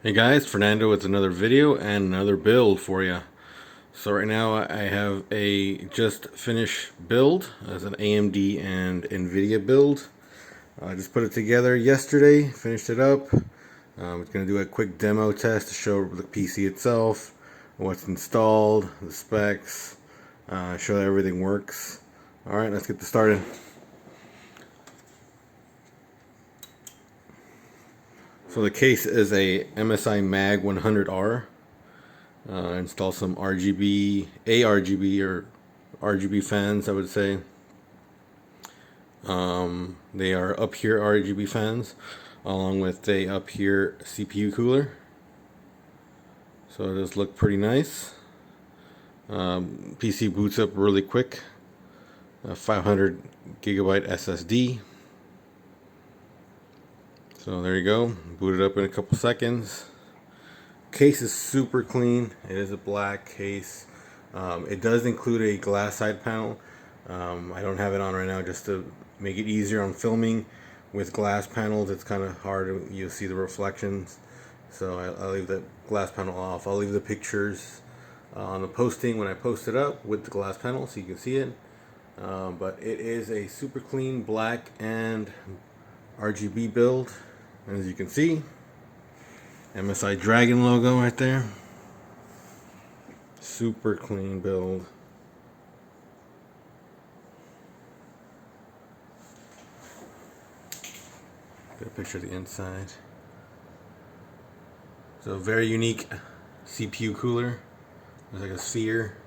Hey guys, Fernando with another video and another build for you. So right now I have a just finished build as an AMD and NVIDIA build. I just put it together yesterday, finished it up. It's going to do a quick demo test to show the PC itself, what's installed, the specs, show that everything works. Alright, let's get this started. So the case is a MSI Mag 100R. Install some RGB or RGB fans, I would say. They are up here RGB fans, along with a up here CPU cooler. So it does look pretty nice. PC boots up really quick. 500 gigabyte SSD. So there you go, boot it up in a couple seconds. Case is super clean. It is a black case. It does include a glass side panel. I don't have it on right now just to make it easier on filming. With glass panels it's kind of hard, you'll see the reflections, so I'll leave the glass panel off. I'll leave the pictures on the posting when I post it up with the glass panel so you can see it. But it is a super clean black and RGB build. As you can see, MSI Dragon logo right there. Super clean build. Get a picture of the inside. So very unique CPU cooler. There's like a sphere.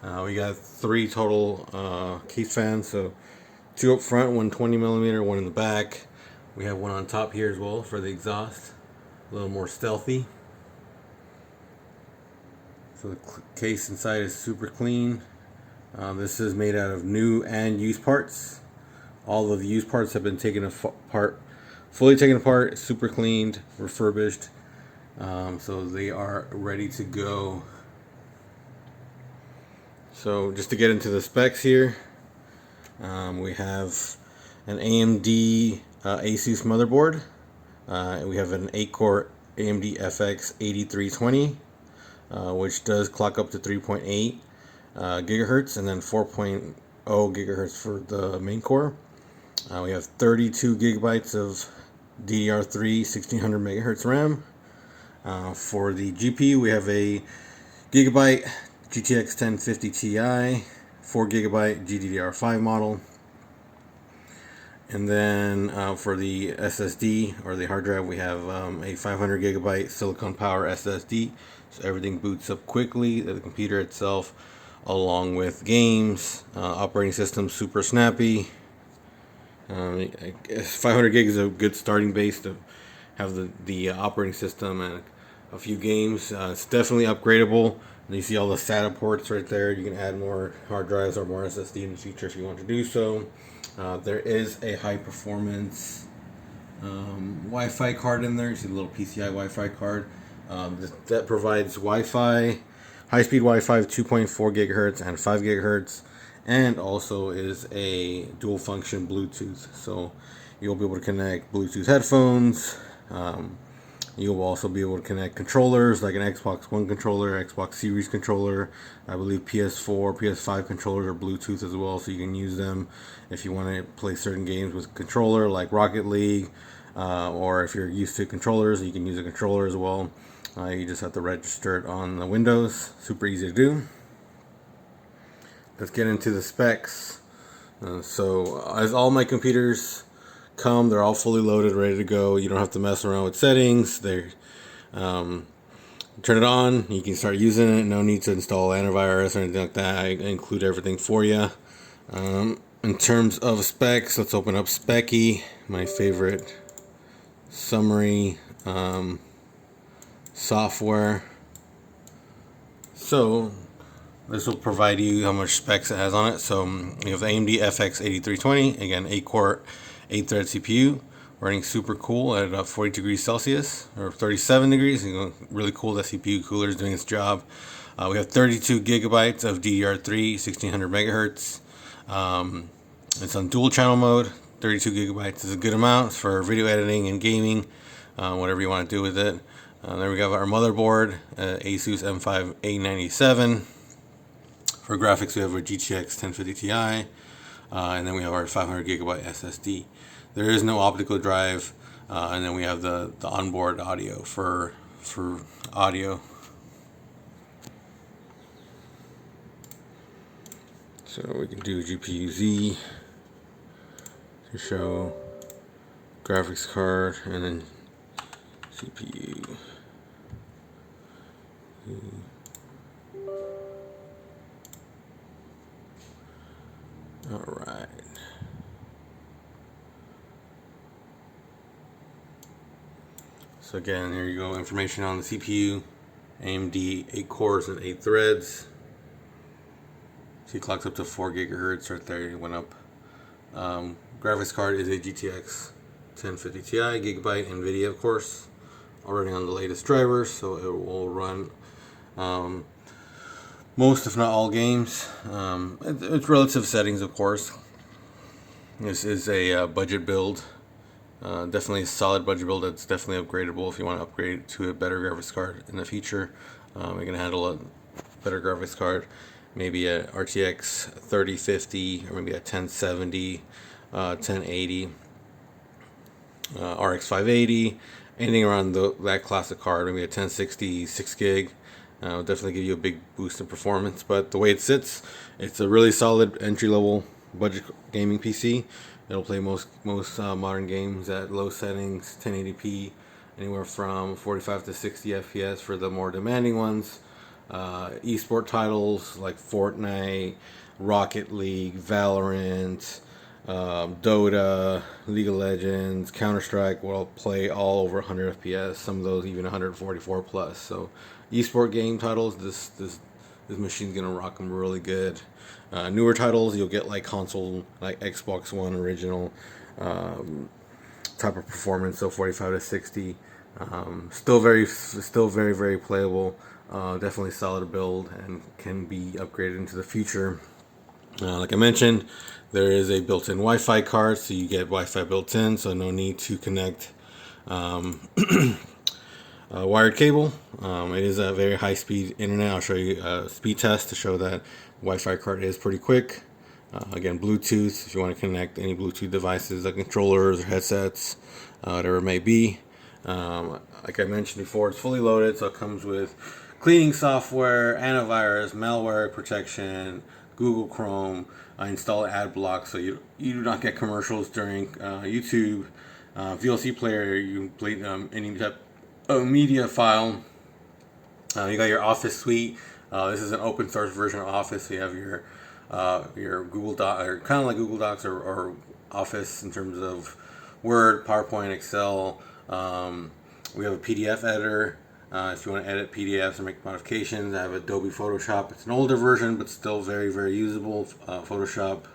We got 3 total case fans. So 2 up front, 1 20mm, 1 in the back. We have 1 on top here as well for the exhaust. A little more stealthy. So the case inside is super clean. This is made out of new and used parts. All of the used parts have been taken apart, fully taken apart, super cleaned, refurbished. So they are ready to go. So just to get into the specs here, we have an AMD Asus motherboard. We have an 8-core AMD FX 8320, which does clock up to 3.8 gigahertz and then 4.0 gigahertz for the main core. We have 32 gigabytes of DDR3 1600 megahertz RAM. For the GPU, we have a gigabyte GTX 1050 Ti, 4 gigabyte GDDR5 model. And then for the SSD or the hard drive, we have a 500 gigabyte silicon power SSD. So everything boots up quickly, the computer itself, along with games, operating system super snappy. I guess 500 gig is a good starting base to have the operating system and a few games. It's definitely upgradable. And you see all the SATA ports right there. You can add more hard drives or more SSD in the future if you want to do so. There is a high performance Wi-Fi card in there. You see the little PCI Wi-Fi card that provides Wi-Fi, high-speed Wi-Fi 2.4 gigahertz and 5 gigahertz, and also is a dual function Bluetooth. So you'll be able to connect Bluetooth headphones. You'll also be able to connect controllers like an Xbox One controller, Xbox Series controller. I believe PS4, PS5 controllers are Bluetooth as well, so you can use them if you want to play certain games with a controller like Rocket League, or if you're used to controllers, you can use a controller as well. You just have to register it on the Windows. Super easy to do. Let's get into the specs. So as all my computers come, they're all fully loaded, ready to go. You don't have to mess around with settings. They're turn it on, you can start using it. No need to install antivirus or anything like that. I include everything for you. In terms of specs, let's open up Specky, my favorite summary software. So this will provide you how much specs it has on it. So you have the AMD FX 8320, again 8-core 8-thread CPU, running super cool at 40 degrees Celsius or 37 degrees. Really cool. The CPU cooler is doing its job. We have 32 gigabytes of DDR3 1600 megahertz. It's on dual channel mode. 32 gigabytes is a good amount for video editing and gaming, whatever you want to do with it. Then we have our motherboard, Asus M5 A97. For graphics, we have our GTX 1050 Ti, and then we have our 500 gigabyte SSD. There is no optical drive, and then we have the onboard audio for audio. So we can do GPU-Z to show graphics card, and then CPU. All right. So again, here you go. Information on the CPU. AMD 8 cores and 8 threads. See, clocks up to 4 gigahertz right there. It went up. Graphics card is a GTX 1050 Ti, gigabyte NVIDIA, of course. Already on the latest drivers, so it will run most, if not all, games. It's relative settings, of course. This is a budget build. Definitely a solid budget build that's definitely upgradable if you want to upgrade to a better graphics card in the future. You're going to handle a better graphics card. Maybe a RTX 3050 or maybe a 1070, 1080, RX 580, anything around that class of card. Maybe a 1060 6 gig. Will definitely give you a big boost in performance. But the way it sits, it's a really solid entry-level budget gaming PC. It'll play most modern games at low settings, 1080p, anywhere from 45 to 60 FPS for the more demanding ones. Esport titles like Fortnite, Rocket League, Valorant, Dota, League of Legends, Counter-Strike will play all over 100 FPS. Some of those even 144 plus. So, esport game titles, this machine's gonna rock them really good. Newer titles, you'll get like console, like Xbox One original type of performance, so 45 to 60. Still very, very playable. Definitely solid build and can be upgraded into the future. Like I mentioned, there is a built-in Wi-Fi card, so you get Wi-Fi built in, so no need to connect wired cable. It is a very high-speed internet. I'll show you a speed test to show that Wi-Fi card is pretty quick. Again, Bluetooth, if you want to connect any Bluetooth devices, like controllers or headsets, whatever it may be. Like I mentioned before, it's fully loaded, so it comes with cleaning software, antivirus, malware protection, Google Chrome, install ad block so you do not get commercials during YouTube, VLC player, you can play any type of media file. You got your Office suite. This is an open source version of Office, so you have your Google Doc, or kind of like Google Docs or Office in terms of Word, PowerPoint, Excel. We have a PDF editor. If you want to edit PDFs or make modifications, I have Adobe Photoshop. It's an older version, but still very, very usable. Photoshop,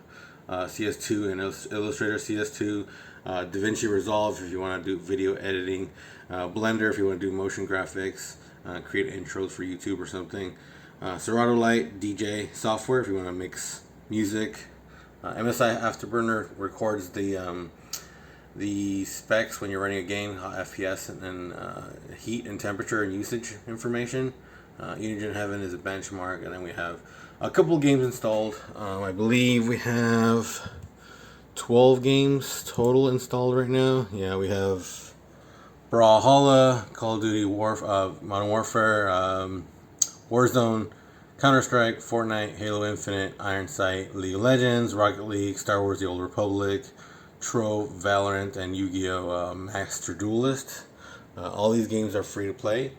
CS2, and Illustrator CS2. DaVinci Resolve if you want to do video editing. Blender if you want to do motion graphics, create intros for YouTube or something. Serato Lite DJ software if you want to mix music. MSI Afterburner records the specs when you're running a game, FPS, and then heat and temperature and usage information. Unigine Heaven is a benchmark, and then we have a couple games installed. I believe we have 12 games total installed right now. Yeah, we have Brawlhalla, Call of Duty Modern Warfare, Warzone, Counter-Strike, Fortnite, Halo Infinite, Iron Sight, League of Legends, Rocket League, Star Wars The Old Republic, Trove, Valorant, and Yu-Gi-Oh! Master Duelist. All these games are free to play.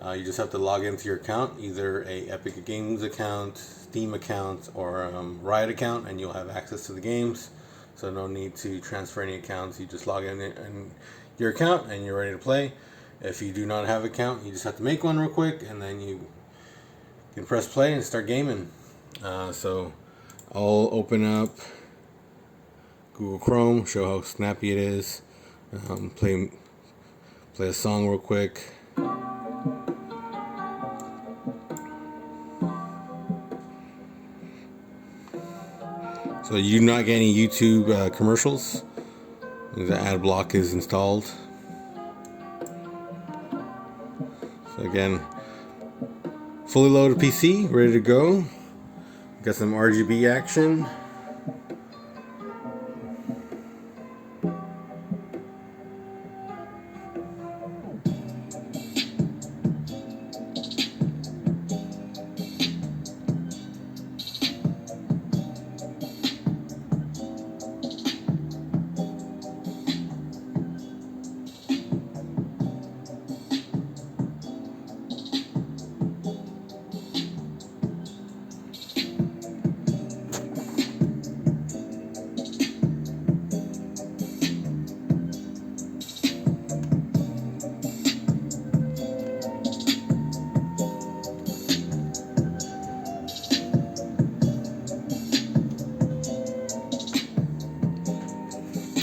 You just have to log into your account, either a Epic Games account, Steam account, or Riot account, and you'll have access to the games. So no need to transfer any accounts. You just log in your account and you're ready to play. If you do not have an account, you just have to make one real quick, and then you can press play and start gaming. So I'll open up Google Chrome, show how snappy it is. Play a song real quick. So you do not get any YouTube commercials. The ad block is installed. So again, fully loaded PC, ready to go. Got some RGB action.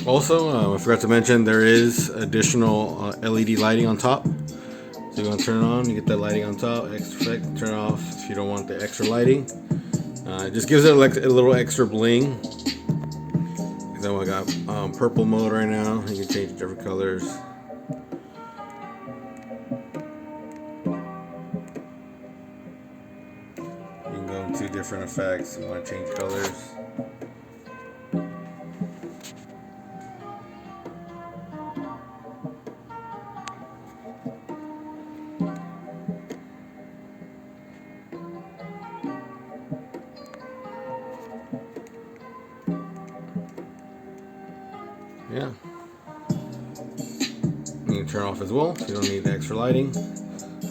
Also, I forgot to mention there is additional LED lighting on top. So you're going to turn it on, you get that lighting on top, extra effect, turn it off if you don't want the extra lighting. It just gives it like a little extra bling. Then I got purple mode right now. You can change different colors. You can go into different effects. You want to change colors. Yeah. You can turn off as well, so you don't need the extra lighting.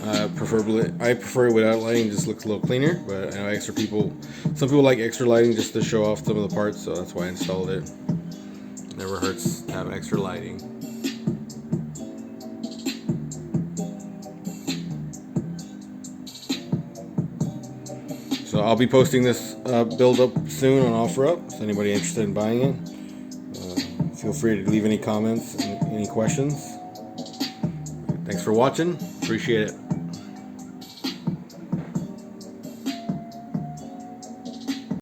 I prefer it without lighting, just looks a little cleaner, but I know some people like extra lighting just to show off some of the parts, so that's why I installed it. Never hurts to have extra lighting. So I'll be posting this build up soon on OfferUp, so anybody interested in buying it, feel free to leave any comments and any questions. Thanks for watching. Appreciate it.